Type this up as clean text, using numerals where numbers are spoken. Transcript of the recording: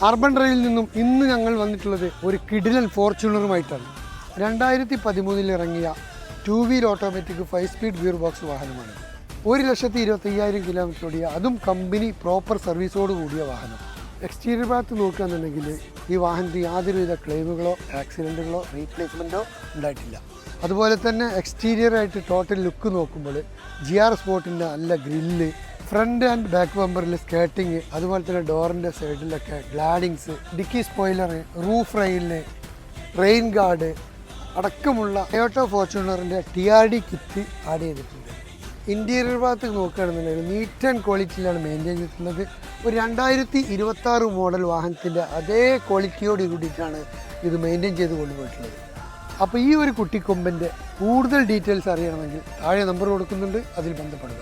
Urban ഡ്രൈവിൽ നിന്നും ഇന്ന് ഞങ്ങൾ വന്നിട്ടുള്ളത് ഒരു കിടിലൻ ഫോർച്യൂണറുമായിട്ടാണ്. 2013 ഇറങ്ങിയ 2 wheel automatic 5 speed gear box വാഹനമാണ്. 1,25,000 കിലോമീറ്റർ ഓടിയ, അതും കമ്പനി പ്രോപ്പർ സർവീസോട് കൂടിയ വാഹനം. എക്സ്റ്റീരിയർ ഭാഗത്ത് നോക്കുകയാണെന്നുണ്ടെങ്കിൽ ഈ വാഹനത്തിന് യാതൊരുവിധ ക്ലെയിമുകളോ ആക്സിഡൻറ്റുകളോ റീപ്ലേസ്മെൻറ്റോ ഉണ്ടായിട്ടില്ല. അതുപോലെ തന്നെ എക്സ്റ്റീരിയറായിട്ട് ടോട്ടൽ ലുക്ക് നോക്കുമ്പോൾ GR സ്പോർട്ടിൻ്റെ നല്ല ഗ്രില്ല്, ഫ്രണ്ട് ആൻഡ് ബാക്ക് ബമ്പറിൽ സ്കേർട്ടിങ്, അതുപോലെ തന്നെ ഡോറിൻ്റെ സൈഡിലൊക്കെ ഗ്ലാഡിങ്സ്, ഡിക്കി സ്പോയിലർ, റൂഫ് റെയിലിന് റെയിൻ ഗാർഡ് അടക്കമുള്ള ടൊയോട്ട ഫോർച്യൂണറിൻ്റെ TRD കിറ്റ് ആഡ് ചെയ്തിട്ടുണ്ട്. ഇൻറ്റീരിയർ ഭാഗത്ത് നോക്കുകയാണെന്നുണ്ടെങ്കിൽ നീറ്റ് ആൻഡ് ക്വാളിറ്റിയിലാണ് മെയിൻറ്റെയിൻ ചെയ്തിട്ടുള്ളത്. ഒരു 2026 മോഡൽ വാഹനത്തിൻ്റെ അതേ ക്വാളിറ്റിയോട് കൂടിയിട്ടാണ് ഇത് മെയിൻറ്റെയിൻ ചെയ്ത് കൊണ്ടുപോയിട്ടുള്ളത്. അപ്പോൾ ഈ ഒരു കുട്ടിക്കൊമ്പൻ്റെ കൂടുതൽ ഡീറ്റെയിൽസ് അറിയണമെങ്കിൽ താഴെ നമ്പർ കൊടുക്കുന്നുണ്ട്, അതിൽ ബന്ധപ്പെടുക.